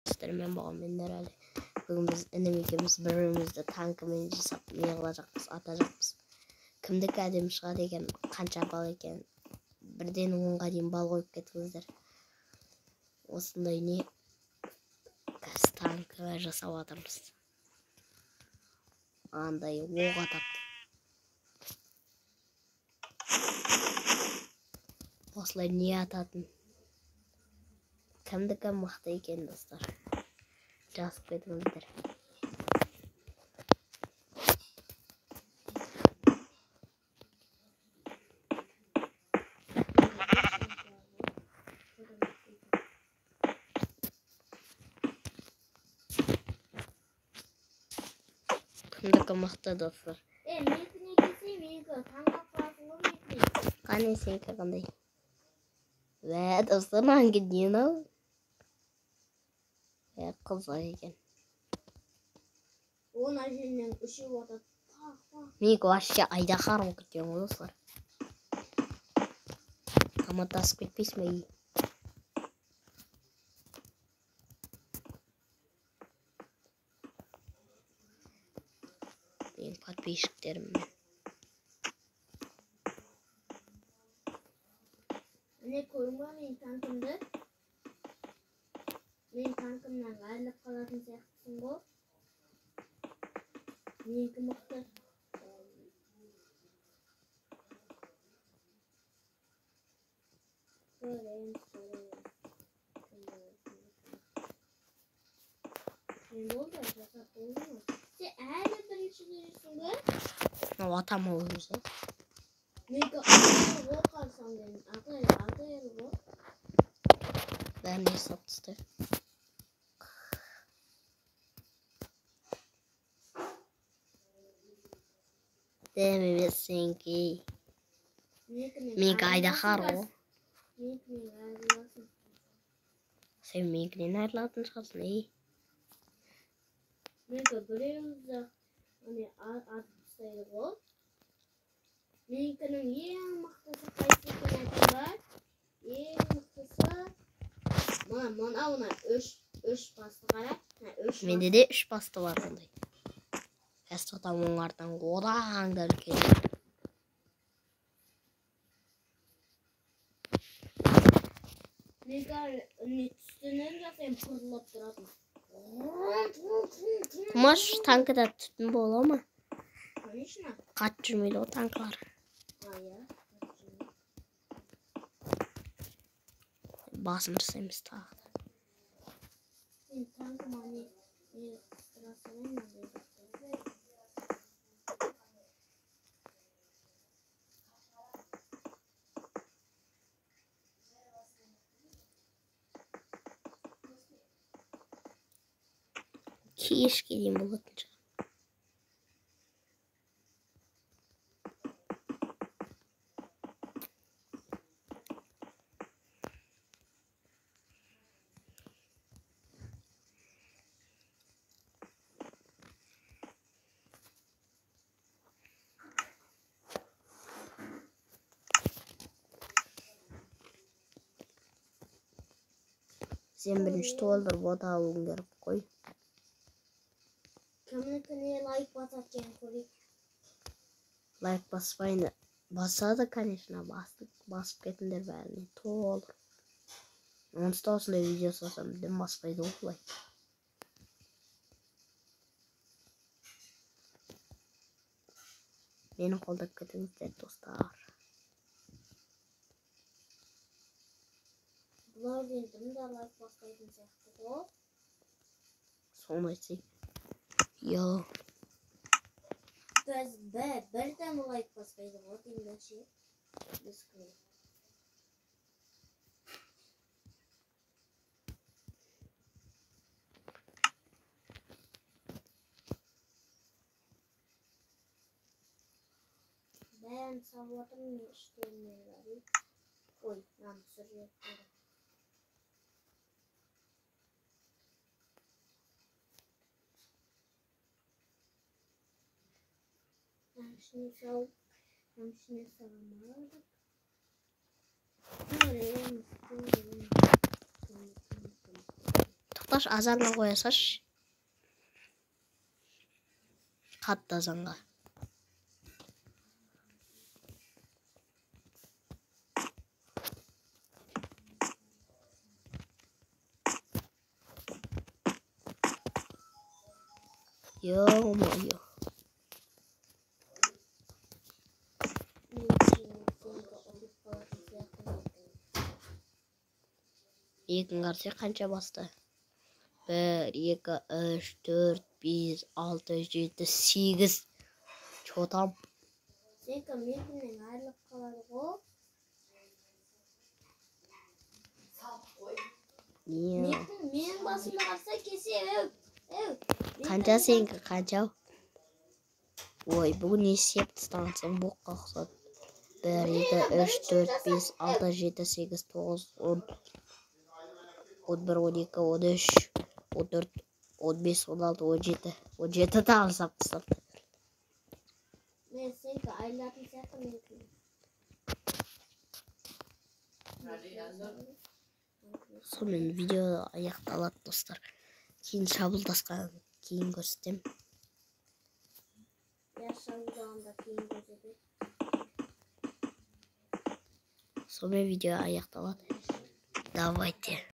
Göstermem babamın herhalde. Bugün biz annem ikimiz birimizde tankымен жасап не қылacakпыз, атacakпыз. Кімдікі әдемі шығады екен, қанша бал екен. Бірден 10-ға дейін бал қойып кетіңіздер. Осындай не қазір танкімен жасап жатырмыз. Андай оқ атады. Осылай не ататын. Кімдікі мықты екен достар. Жазып кетіңіздер. Кімдікі мықты достар. Менікіне келсе, менікі таңға қыласың ғой менікіне. Қане сенікі қандай? Вә, достар, hangi dino? Вә, қызық екен. Ona жерінен үші отыр. Менікі вообще айдаһар болып кеткен ғой достар. Қаматтасып кетпейсің бе? Менің подписчиктеріммен. Міне көрдің ба менің танкымды? Менің танкымнан айырылып қалатын сияқтысың ғой. Менікі мықты. Sen болды, жасап болды ма? Сен әлі бірінші жүрсің бе? Атам өзі. Менікі атайыр ғой қарсаң дейін. Атайыр ғой. Бәрін жасап тастар. Демемес сенки. Менікі айдаһар ғой. Менікінен айырыласың. Sen менікінен айырылатын шығарсың, Менікі біреуізді атып тастайды ғой. Менікінің ең мықтысы қайсы екен айтыңдар. Ең мықтысы мына үш басты қара. Менде де 3 басты бар ондай. Кәстіқтан оңардан одан да үлкен. Менікі түстінен жасайын пырылып тұратын. Маш танкыда түтін бола ма? Конечно. Қат жүрмейді о танкылар. Иә. Басым жасаймыз тағы. Мен танкыма не расалаймын деп жатыр. Kешке дейін болатын шығар. Сен бірінші толдырып ота алуың керек қой. Кімнікіне лайк басат екен көрейік. Лайк баспайды. Басады, конечно, басып кетіңдер бәріне. Толыр. Онсыз да осындай видео салсам, бірден баспайды ғой лайк. Мені қолдап кетіңіздер, достар. Блогерім де лайк баспайтын сияқты ғой. Соны айтсай. Йо. Біз бірден лайк баспайды ғой деймін ше. Біз көре. Бәрін салып отырмын іштеріне бәрі. Ой, мынаны сүріп көріп. Hamşine salamadık. тоқташ, азанға қоя салшы. Қатты азанға. Ё-моё. Екің қарсы қанша басты? 1, 2, 3, 4, 5, 6, 7, 8. Чотам. Сенка менен айырылып қалады ғой. Менің басымда қалса кесе. Қанша сенікі, қанша? Ой, бүгін есеп станцияң боққа ұқсады. 1, 2, 3, 4, 5, 6, 7, 8, 9, 10, 11, 12, 13, 14, 15, 16, 17. 17 тағы сап. Мен сенка айырылатын сияқты менікі. Сонымен видео аяқталады достар. Кейін шабылдасқан кейін көрсетем. Шабылдағанда кейін көрсетеді. Сонымен видео аяқталады. Давайте.